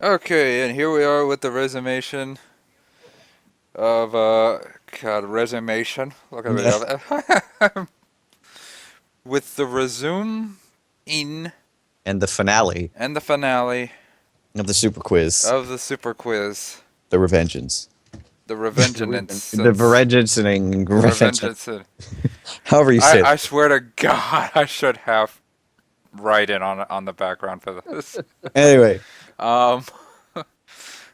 Okay, and here we are with the resumation of God, resumation. Look at me. With the resume in And the finale and the finale of the super quiz, of the super quiz, the Revengeance. the The Reven- The Revengeance. The Revengeance. Revengeance. However you say I that. swear to God, I should have write-in on the background for this. Anyway, Um.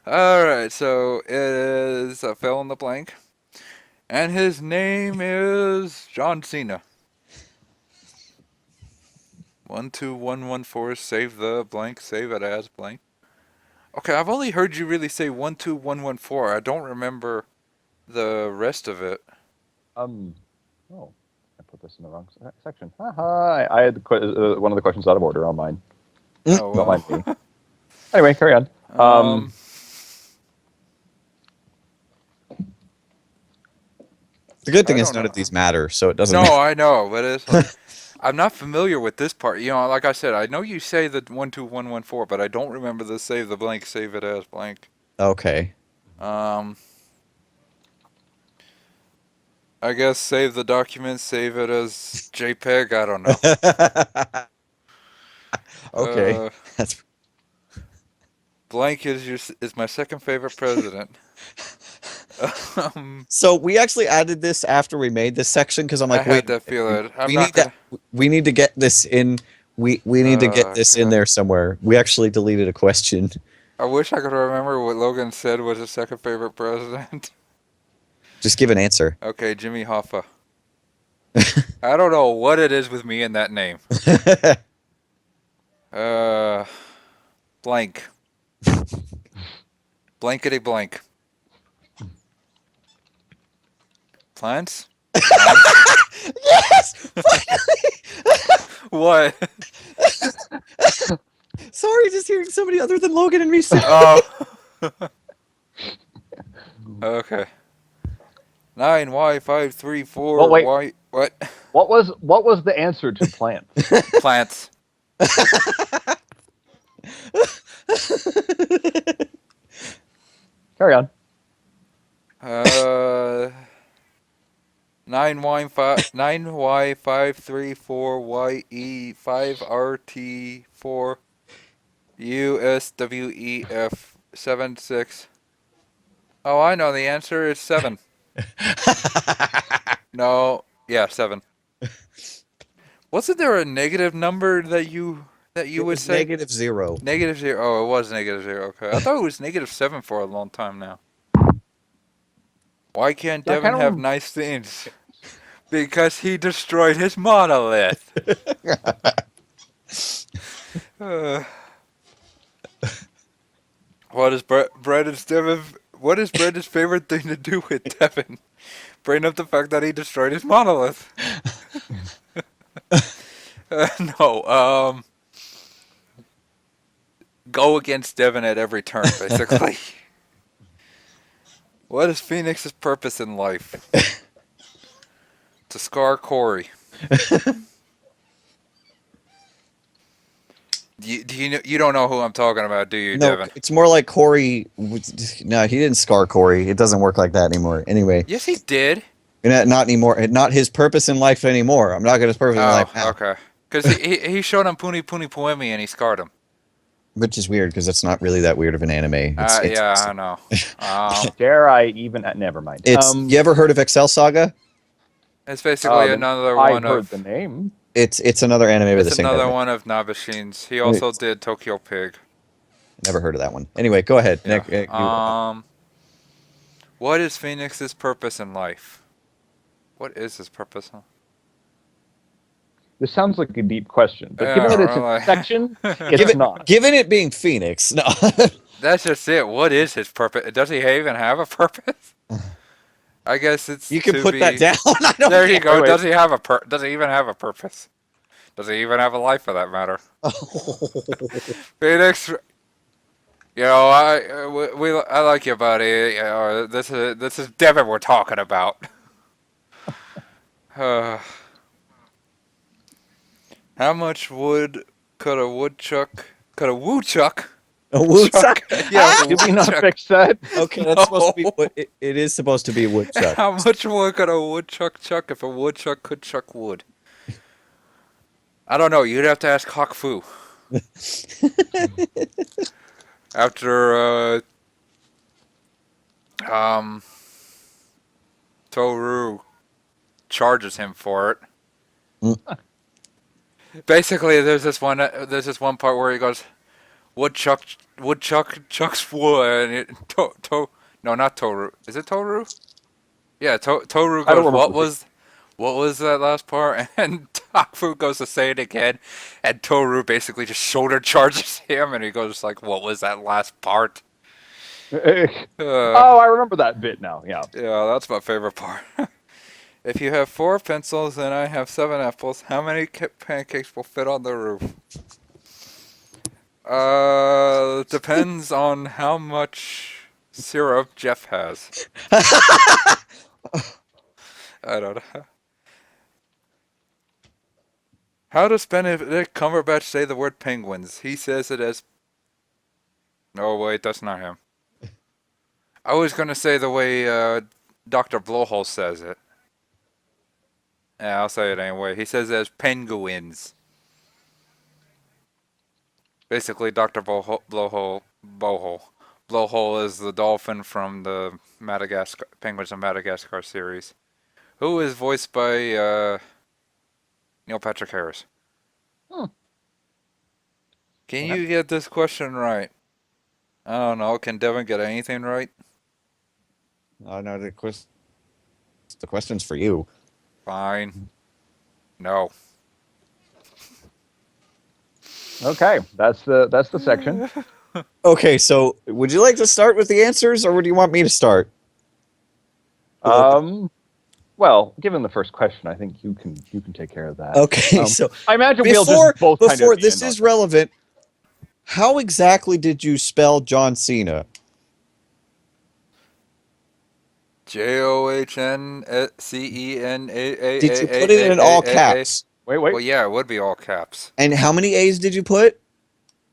All right, so it is a fill in the blank, and his name is John Cena. 12114. Save the blank. Save it as blank. Okay, I've only heard you really say 12114. I don't remember the rest of it. um, oh, I put this in the wrong section. Haha, I had one of the questions out of order on mine. Oh Don't mind me. well. Anyway, carry on. um. the good thing I is don't none know. of these matter, so it doesn't No, matter. I know, but it's like I'm not familiar with this part. You know, like I said, I know you say the 12114, but I don't remember the save the blank. Save it as blank. Okay. Um. I guess save the document, save it as JPEG. I don't know. Okay. Uh, That's Blank is my second favorite president. so we actually added this after we made this section because I'm I like, wait had a that minute, feeling. I'm we not need that gonna. we need to get this in we need to get this in God. there somewhere. We actually deleted a question. I wish I could remember what Logan said was his second favorite president. Just give an answer. Okay, Jimmy Hoffa. I don't know what it is with me and that name. Uh, Blank. Blankety blank. Plants? Plants? Yes! What? Sorry, just hearing somebody other than Logan and me say. Oh. Okay. 9Y534 Well, wait. Y. What? What was the answer to plants? Plants. Carry on. Uh, 9Y534YE5RT4 USWEF 76. Oh, I know the answer is 7. No, yeah, 7. Wasn't there a negative number that you It would was say? -0. Negative 0. Oh, it was negative 0. Okay. I thought it was negative 7 for a long time now. Why can't So I Devin kind have of nice things? Because he destroyed his monolith. Uh, what is Brandon's Devin? What is Brandon's favorite thing to do with Devin? Bring up the fact that he destroyed his monolith. No. Go against Devin at every turn, basically. What is Phoenix's purpose in life? To scar Corey. You don't know who I'm talking about, do you, No, Devin? it's more like Corey. No, he didn't scar Corey. It doesn't work like that anymore. Anyway, Yes, he did. not anymore. Not his purpose in life anymore. I'm not going to purpose in Oh, life now, okay. Because he showed him Puni Puni Poemi and he scarred him. which is weird because it's not really that weird of an anime. It's Yeah, I interesting. know. Um, dare I even? Never mind. It's you ever heard of Excel Saga? it's basically another I've one heard the of. name. It's another anime by the It's same another guy. one of Nabashine's. He also did Tokyo Pig. Never heard of that one. Anyway, go ahead, Yeah. Nick. What is Phoenix's purpose in life? What is his purpose? This sounds like a deep question, but given Yeah, that it's in really. section, it's not. Given it being Phoenix, no. That's just it. What is his purpose? Does he even have a purpose? I guess it's You can to put that be. down. I don't There you care. go. Wait, Does he have a Does he even have a purpose? Does he even have a life for that matter? Phoenix, I like you, buddy. This is Devin we're talking about. Uh, how much wood could a woodchuck A woodchuck. Yeah, Did we not woodchuck. fix that? Okay, that's supposed to be. No. It is supposed to be a woodchuck. How much wood could a woodchuck chuck if a woodchuck could chuck wood? I don't know. You'd have to ask Hawk Fu. After Toru charges him for it. Mm. Basically, there's this one part where he goes, woodchuck chucks wood, and no, not Toru. Is it Toru? Yeah, Toru I don't goes, remember. what was that last part? And Taku goes to say it again, and Toru basically just shoulder charges him, and he goes like, what was that last part? Oh, I remember that bit now. Yeah. Yeah, that's my favorite part. If you have 4 pencils and I have 7 apples, how many pancakes will fit on the roof? Depends on how much syrup Jeff has. I don't know. How does Benedict Cumberbatch say the word penguins? He says it as... Oh, wait, that's not him. I was going to say the way Dr. Blowhole says it. Yeah, I'll say it anyway. He says it as penguins. Basically, Dr. Blowhole is the dolphin from the Penguins of Madagascar series, who is voiced by Neil Patrick Harris. Hmm. Can you get this question right? I don't know. Can Devin get anything right? Oh no, the question's for you. Fine. No. Okay, that's the section. Okay, so would you like to start with the answers, or would you want me to start? Well, given the first question, I think you can take care of that. Okay, so I imagine we'll before just both kind of this is relevant, how exactly did you spell John Cena? JOHNCENAA. Did you put it in all caps? Wait. Well, yeah, it would be all caps. And how many A's did you put?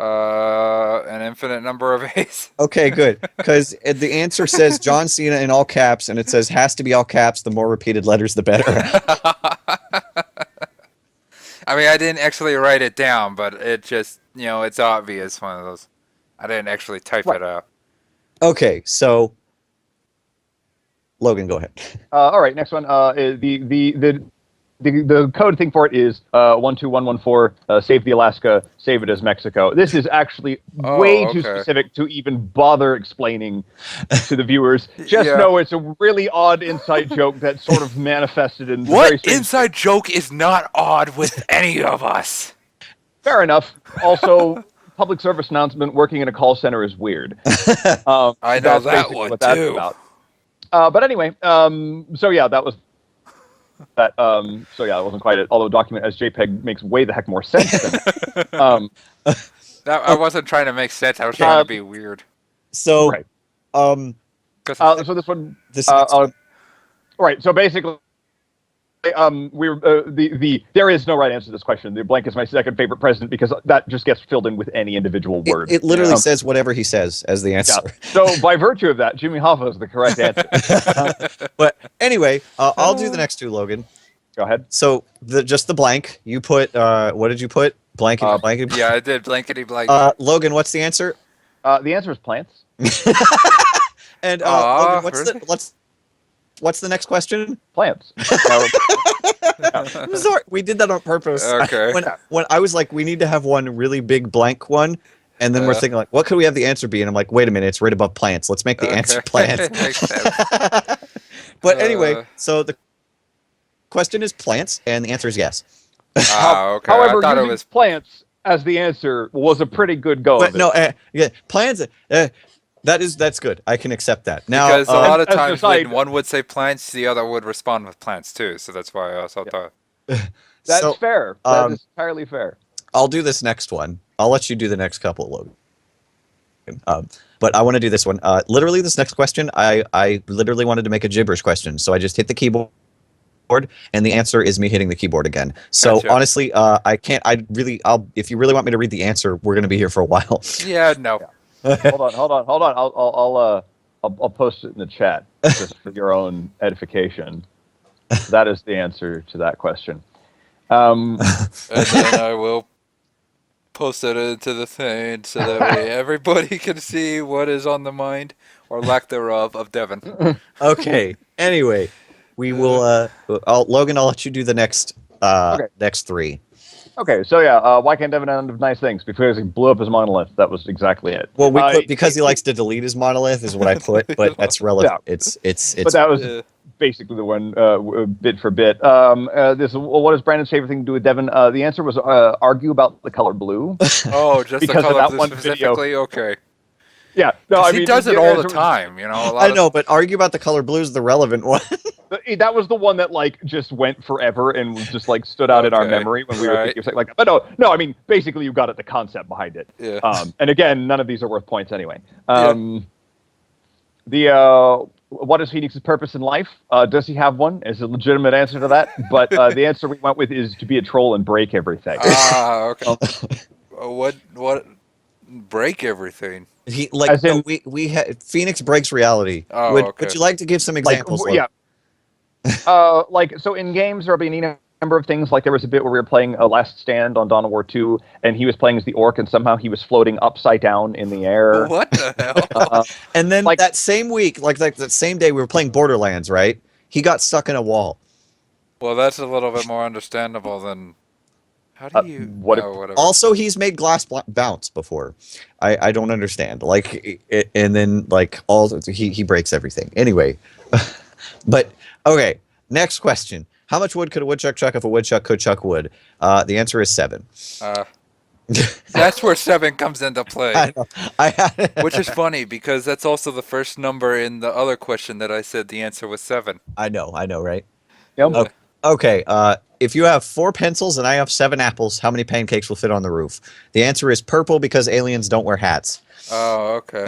An infinite number of A's. Okay, good. Because the answer says John Cena in all caps, and it says has to be all caps. The more repeated letters, the better. I mean, I didn't actually write it down, but it just, it's obvious. One of those. I didn't actually type it out. Okay, so Logan, go ahead. All right, next one. The code thing for it is 12114. Save the Alaska. Save it as Mexico. This is actually way too specific to even bother explaining to the viewers. Just know it's a really odd inside joke that sort of manifested in what inside joke is not odd with any of us? Fair enough. Also, public service announcement: working in a call center is weird. I know that one what that's too. About. But anyway, so yeah, that was that. So yeah, it wasn't quite it. Although document as JPEG makes way the heck more sense than. I wasn't trying to make sense. I was trying to be weird. So, right. So this one. one. Right. So basically. We're there is no right answer to this question. The blank is my second favorite president because that just gets filled in with any individual word. It literally says whatever he says as the answer. Yeah. So by virtue of that, Jimmy Hoffa is the correct answer. But anyway, I'll do the next two, Logan. Go ahead. So just the blank. You put what did you put? Blankety blankety. Yeah, I did blankety blank. Logan, what's the answer? The answer is plants. And Logan, really? What's the next question? Plants. I'm sorry, we did that on purpose. Okay. When I was like, we need to have one really big blank one, and then we're thinking like, what could we have the answer be? And I'm like, wait a minute, it's right above plants. Let's make the answer plants. Makes sense. But anyway, so the question is plants, and the answer is yes. Okay. However, I thought using it was plants as the answer was a pretty good go. But no, yeah, plants. That's good. I can accept that. Now, because a lot of as times aside- when one would say plants, the other would respond with plants too. So that's why I also thought. That's fair. That is entirely fair. I'll do this next one. I'll let you do the next couple, Logan. But I want to do this one. Literally, this next question, I literally wanted to make a gibberish question, so I just hit the keyboard, and the answer is me hitting the keyboard again. So Gotcha. honestly, I can't. If you really want me to read the answer, we're going to be here for a while. Yeah, no. Hold on. I'll post it in the chat just for your own edification. That is the answer to that question. And then I will post it into the thing so that way everybody can see what is on the mind or lack thereof of Devin. Okay. Anyway, we will. Logan, I'll let you do the next. Okay. Next three. Okay, so yeah, why can't Devin have nice things? Because he blew up his monolith. That was exactly it. Well, we put because he likes to delete his monolith is what I put, but that's relevant. Yeah. It's. But that was basically the one bit for bit. What does Brandon's favorite thing to do with Devin? The answer was argue about the color blue. Oh, just because the of color that blue one specifically? video. Okay. Yeah, no, I mean he does it all the time, you know. I know, but argue about the color blue is the relevant one. That was the one that like just went forever and was just like stood out in our memory when we were thinking of like. But no, I mean basically you got it, the concept behind it. Yeah. And again, none of these are worth points anyway. What is Phoenix's purpose in life? Does he have one? Is a legitimate answer to that. But the answer we went with is to be a troll and break everything. Okay. What? Break everything. He like Phoenix breaks reality. Oh, would you like to give some examples? Like so in games there'll be any number of things. Like there was a bit where we were playing a Last Stand on Dawn of War 2, and he was playing as the orc, and somehow he was floating upside down in the air. What the hell? And then that same week, like that same day, we were playing Borderlands, right? He got stuck in a wall. Well, that's a little bit more understandable than. How do you? Whatever. Also, he's made glass bounce before. I don't understand. Like, and then like he breaks everything. Anyway, but okay. Next question: how much wood could a woodchuck chuck if a woodchuck could chuck wood? The answer is 7. That's where 7 comes into play. I know. Which is funny because that's also the first number in the other question that I said the answer was 7. I know, right? Yep. Okay. If you have 4 pencils and I have 7 apples, how many pancakes will fit on the roof? The answer is purple because aliens don't wear hats. Oh, okay.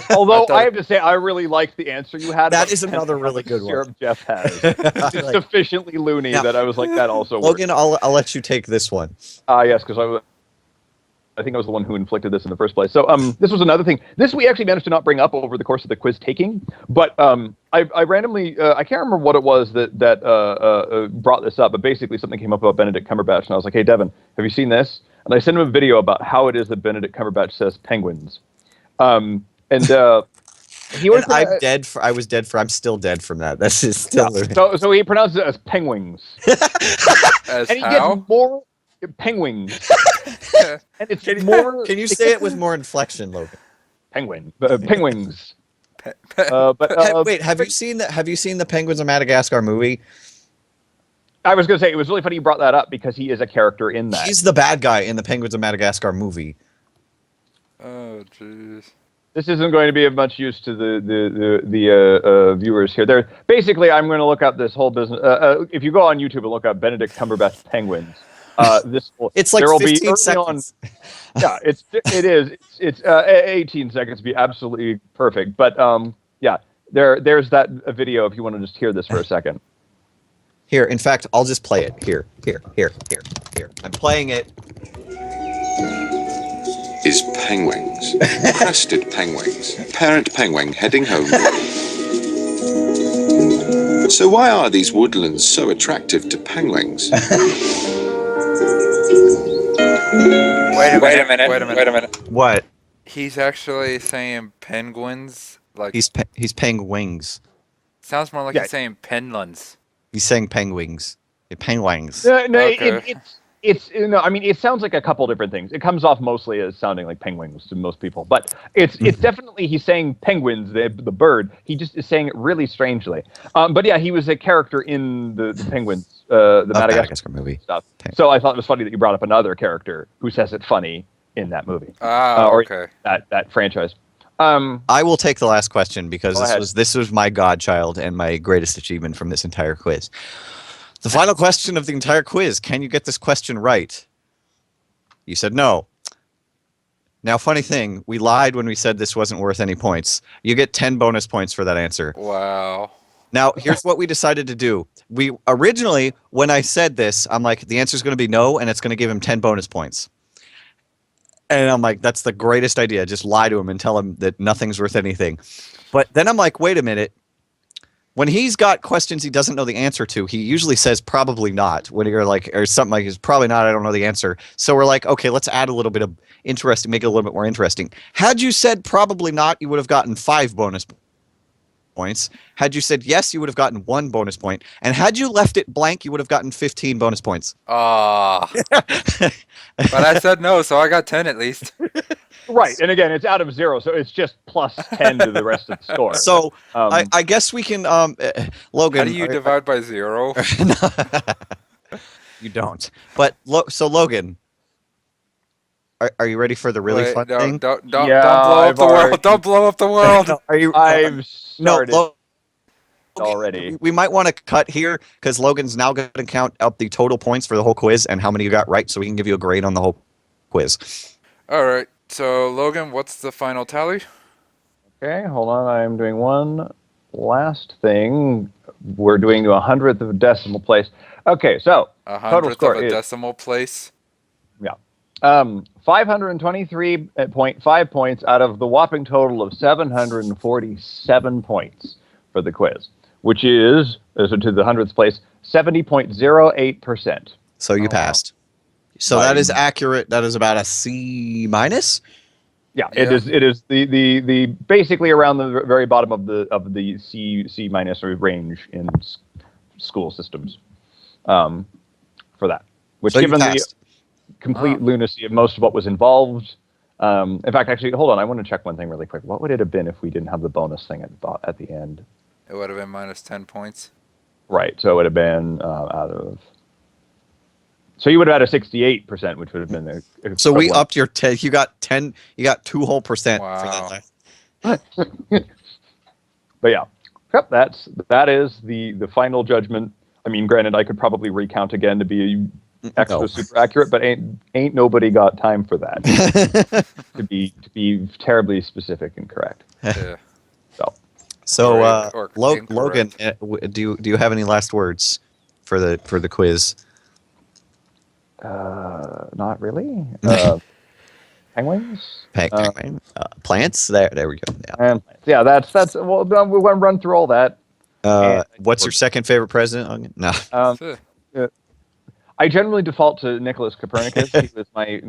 Although I have to say, I really liked the answer you had. That is another really good one. Jeff has. It's sufficiently loony that I was like, that also works. Logan, I'll let you take this one. Yes, because I think I was the one who inflicted this in the first place. So this was another thing. This we actually managed to not bring up over the course of the quiz taking, but I randomly I can't remember what it was that brought this up, but basically something came up about Benedict Cumberbatch, and I was like, hey Devin, have you seen this? And I sent him a video about how it is that Benedict Cumberbatch says penguins. He was. I'm still dead from that. That's just still. Yeah. So he pronounces it as penguins. As and he how? gets more penguins. And it's more. Can you say it with more inflection, Logan? Penguins. Wait, have you seen the Penguins of Madagascar movie? I was going to say, it was really funny you brought that up because he is a character in that. He's the bad guy in the Penguins of Madagascar movie. Oh, jeez. This isn't going to be of much use to the viewers here. Basically, I'm going to look up this whole business. If you go on YouTube and look up Benedict Cumberbatch penguins, it's like 15 seconds. Yeah, it is. It's 18 seconds to be absolutely perfect. But yeah, there's that video if you want to just hear this for a second. Here, in fact, I'll just play it. Here. I'm playing it. Is penguins. Crested penguins. Parent penguin heading home. So why are these woodlands so attractive to penguins? Wait a minute. What? He's actually saying penguins. Like He's penguins. sounds more like he's saying penlands. He's saying penguins. Penguins. No, Okay. it's I mean, it sounds like a couple different things. It comes off mostly as sounding like penguins to most people, but it's definitely he's saying penguins, the bird. He just is saying it really strangely. But yeah, he was a character in the Penguins, the Madagascar movie stuff. So I thought it was funny that you brought up another character who says it funny in that movie. Okay. That franchise. I will take the last question because this was my godchild and my greatest achievement from this entire quiz. The final question of the entire quiz. Can you get this question right? You said no. Now, funny thing, we lied when we said this wasn't worth any points. You get 10 bonus points for that answer. Wow. Now, here's what we decided to do. We originally, when I said this, I'm like, the answer's going to be no, and it's going to give him 10 bonus points. And I'm like, that's the greatest idea. Just lie to him and tell him that nothing's worth anything. But then I'm like, wait a minute. When he's got questions he doesn't know the answer to, he usually says probably not. When you're like, or something like, it's probably not, I don't know the answer. So we're like, okay, let's add a little bit of interest, make it a little bit more interesting. Had you said probably not, you would have gotten 5 bonus points. Had you said yes, you would have gotten 1 bonus point. And had you left it blank, you would have gotten 15 bonus points. Ah. But I said no, so I got 10 at least. Right, and again, it's out of 0, so it's just plus 10 to the rest of the score. So I guess we can, Logan. How do you divide by 0? You don't. But so Logan, are you ready for the really fun thing? Don't Yeah, blow up the world. Don't blow up the world. No, are you? I've started Logan, already. We might want to cut here because Logan's now going to count up the total points for the whole quiz and how many you got right, so we can give you a grade on the whole quiz. All right. So Logan, what's the final tally? Okay, hold on. I'm doing one last thing. We're doing to 100th of a decimal place. Okay, so total 100th score of a is decimal place. 523.5 points out of the whopping total of 747 points for the quiz, which is, to the 100th place, 70.08%. So you passed. So that is accurate. That is about a C minus. Yeah, it is. It is the basically around the very bottom of the C minus range in school systems, for that. Which, so given the complete lunacy of most of what was involved, in fact, actually, hold on, I want to check one thing really quick. What would it have been if we didn't have the bonus thing at the end? It would have been minus 10 points. Right. So it would have been out of. So you would have had a 68%, which would have been so we upped your 10. You got 10. You got 2 whole percent. Wow. For that. But yeah, yep. That is the final judgment. I mean, granted, I could probably recount again to be extra super accurate, but ain't nobody got time for that. to be terribly specific and correct. Yeah. So Logan, do you have any last words for the quiz? Not really. Penguins? Penguin. Plants? There we go. Yeah. That's well, we're going to run through all that. What's your second favorite president? No. I generally default to Nicholas Copernicus. He was my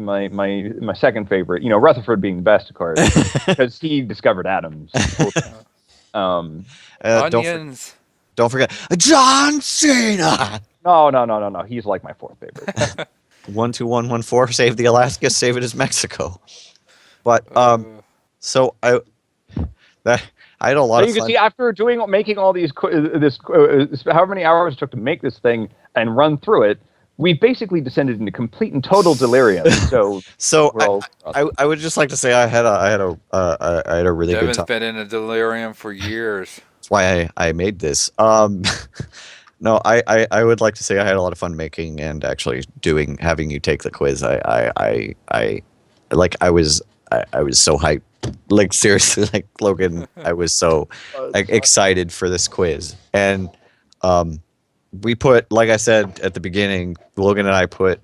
second favorite. You know, Rutherford being the best, of course, because he discovered atoms. Onions. Don't forget John Cena. No. He's like my 4th favorite. 12114. Save the Alaska. Save it as Mexico. But so I had a lot of fun. You can see after making all these however many hours it took to make this thing and run through it, we've basically descended into complete and total delirium. So I would just like to say I had a really good time. Devin's been in a delirium for years. That's why I made this. No, I would like to say I had a lot of fun making and actually having you take the quiz. I was so hyped. Like seriously, like Logan, I was so excited for this quiz. And we put, like I said at the beginning, Logan and I put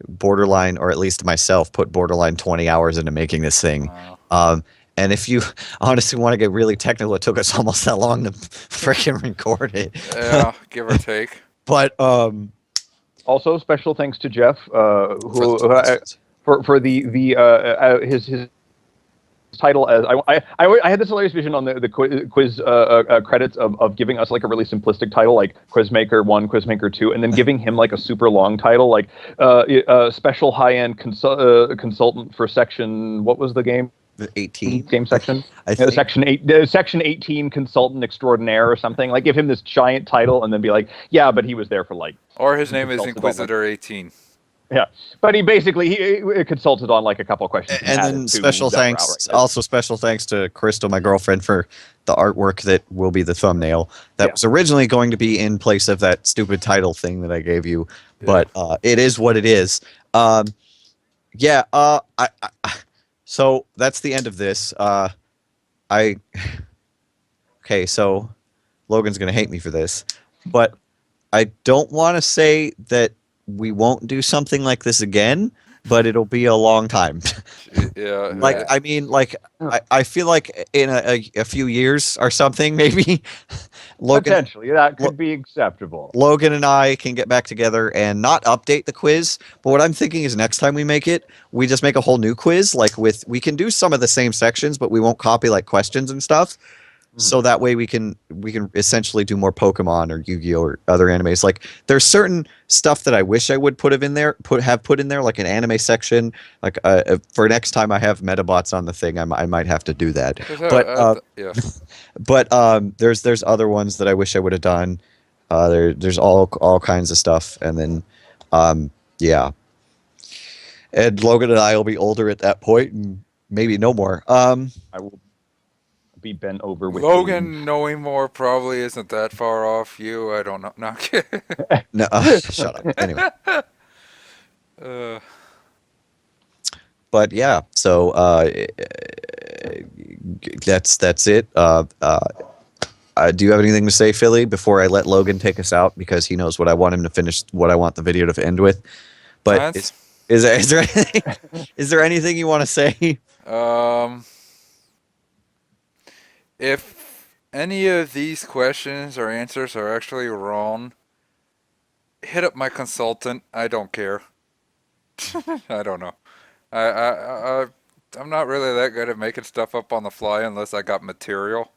borderline, or at least myself, put borderline 20 hours into making this thing. Wow. And if you honestly want to get really technical, it took us almost that long to freaking record it. Yeah, give or take. But also special thanks to Jeff, who for his title as I had this hilarious vision on the quiz credits of giving us like a really simplistic title like Quizmaker 1, Quizmaker 2, and then giving him like a super long title like special high-end consultant for section, what was the game? The 18 game section. I think. Section 18 consultant extraordinaire or something. Like give him this giant title and then be like, yeah, but he was there for like. Or his name is Inquisitor 18. Yeah, but he consulted on like a couple of questions. And then special thanks to Crystal, my girlfriend, for the artwork that will be the thumbnail. That was originally going to be in place of that stupid title thing that I gave you, but it is what it is. So that's the end of this. Okay, so Logan's gonna hate me for this, but I don't want to say that we won't do something like this again, but it'll be a long time. Yeah. Like, I mean, like, I feel like in a few years or something, maybe Logan, Potentially, that could be acceptable. Logan and I can get back together and not update the quiz. But what I'm thinking is next time we make it, we just make a whole new quiz. Like we can do some of the same sections, but we won't copy like questions and stuff. So that way we can essentially do more Pokemon or Yu-Gi-Oh or other animes. Like there's certain stuff that I wish I would put in there, like an anime section. Like for next time I have Metabots on the thing, I might have to do that. Yeah. But there's other ones that I wish I would have done. There's all kinds of stuff, and then yeah. And Logan and I will be older at that point, and maybe no more. I will be bent over with Logan age. knowing more probably isn't that far off you. I don't know. No, I'm kidding. No, shut up. Anyway. But yeah, so that's it. Do you have anything to say, Philly, before I let Logan take us out, because he knows what I want him to finish, what I want the video to end with? But is there anything, is there anything you want to say? If any of these questions or answers are actually wrong, hit up my consultant. I don't care. I don't know. I'm not really that good at making stuff up on the fly unless I got material.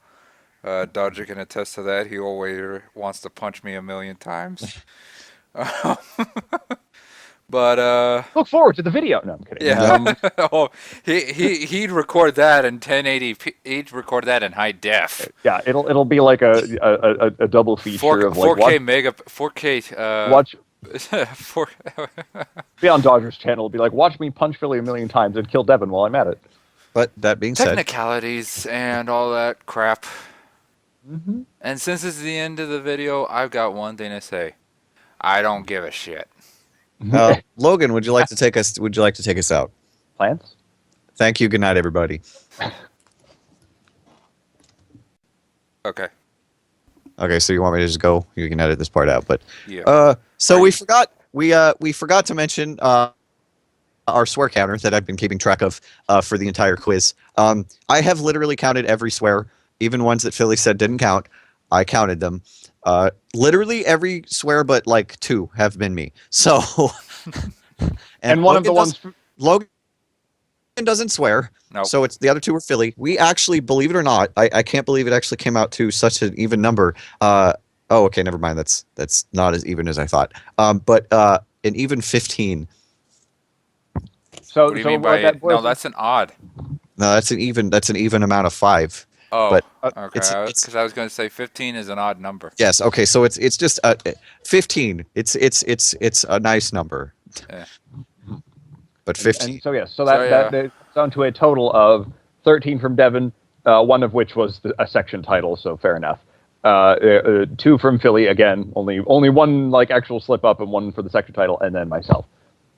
Dodger can attest to that. He always wants to punch me a million times. But Look forward to the video. No, I'm kidding. yeah. Oh, he'd record that in 1080p. He'd record that in high def. Yeah, it'll be like a double feature of like 4K watch four, be on Dodger's channel. Be like, watch me punch Philly a million times and kill Devin while I'm at it. But that being said, technicalities and all that crap. And since it's the end of the video, I've got one thing to say. I don't give a shit. Logan, would you like to take us? Would you like to take us out? Plans? Thank you. Good night, everybody. Okay. Okay, so you want me to just go? You can edit this part out, but Yeah. so we forgot to mention our swear counter that I've been keeping track of for the entire quiz. I have literally counted every swear, even ones that Philly said didn't count. I counted them. Literally every swear but like 2 have been me. So and one of the ones Logan doesn't swear. Nope. So it's the other 2 are Philly. We actually, believe it or not, I can't believe it actually came out to such an even number. Oh, okay, never mind. That's not as even as I thought. But an even 15. So, what do you mean by it? No, that's an odd. No, that's an even amount of 5. Oh, but okay. Because I was going to say 15 is an odd number. Yes. Okay. So it's just 15. It's a nice number. Yeah. But 15. And so yes, so that's down to a total of 13 from Devin, 1 of which was a section title. So fair enough. 2 from Philly, again, only 1 like actual slip up and 1 for the section title, and then myself,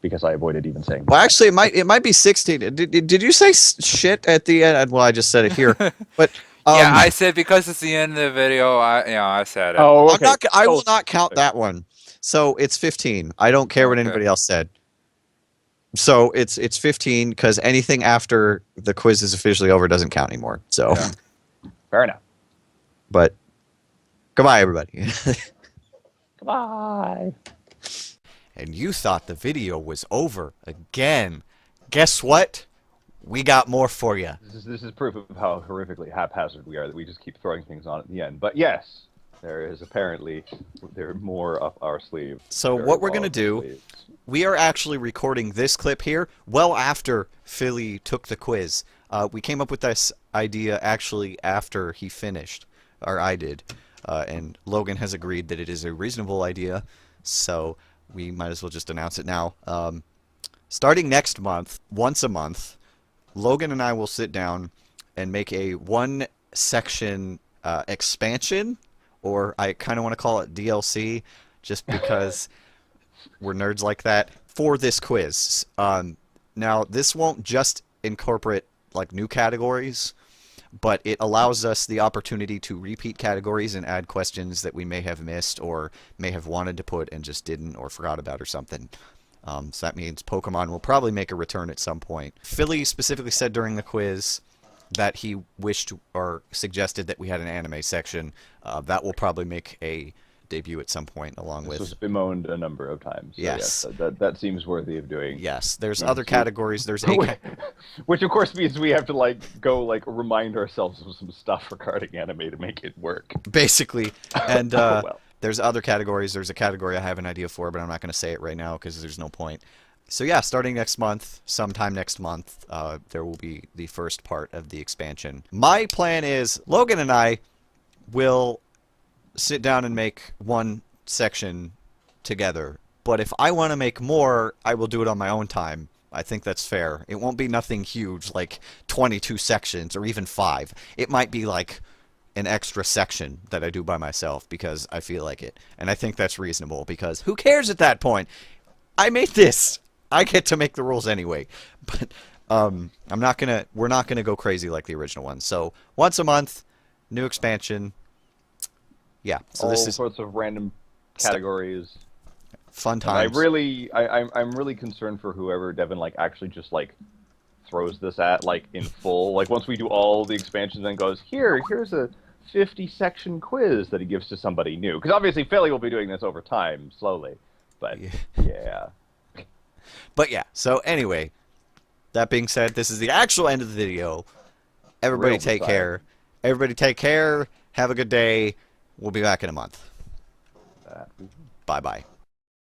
because I avoided even saying. Well, actually, it might be 16. Did you say shit at the end? Well, I just said it here, but yeah, I said because it's the end of the video. I said it. Oh, okay. I will not count that one. So it's 15. I don't care what anybody else said. So it's 15 because anything after the quiz is officially over doesn't count anymore. So fair enough. But goodbye, everybody. Goodbye. And you thought the video was over again. Guess what? We got more for you. This is proof of how horrifically haphazard we are, that we just keep throwing things on at the end. But yes, there is apparently more up our sleeve. So what we're going to do, we are actually recording this clip here well after Philly took the quiz. We came up with this idea actually after he finished, or I did. And Logan has agreed that it is a reasonable idea, so we might as well just announce it now. Starting next month, once a month, Logan and I will sit down and make a 1-section expansion, or I kind of want to call it DLC, just because we're nerds like that, for this quiz. Now, this won't just incorporate like new categories, but it allows us the opportunity to repeat categories and add questions that we may have missed or may have wanted to put and just didn't or forgot about or something. So that means Pokemon will probably make a return at some point. Philly specifically said during the quiz that he wished or suggested that we had an anime section. That will probably make a debut at some point, along This with... was bemoaned a number of times. So Yes. That seems worthy of doing. Yes, there's other categories. There's a... Which of course means we have to remind ourselves of some stuff regarding anime to make it work. Basically. And Well. there's other categories. There's a category I have an idea for, but I'm not going to say it right now because there's no point. So yeah, starting next month, sometime next month, there will be the first part of the expansion. My plan is Logan and I will sit down and make one section together. But if I want to make more, I will do it on my own time. I think that's fair. It won't be nothing huge like 22 sections or even 5. It might be like an extra section that I do by myself because I feel like it. And I think that's reasonable because who cares at that point? I made this. I get to make the rules anyway. But we're not gonna go crazy like the original one. So once a month, new expansion. Yeah. So all this is sorts of random categories. Fun times. I'm really concerned for whoever Devin actually just throws this at in full. Once we do all the expansions and goes, here's a 50-section quiz that he gives to somebody new. Because obviously Philly will be doing this over time, slowly. But yeah. But yeah, so anyway, that being said, this is the actual end of the video. Everybody Real take beside. care. Everybody take care. Have a good day. We'll be back in a month. Bye-bye.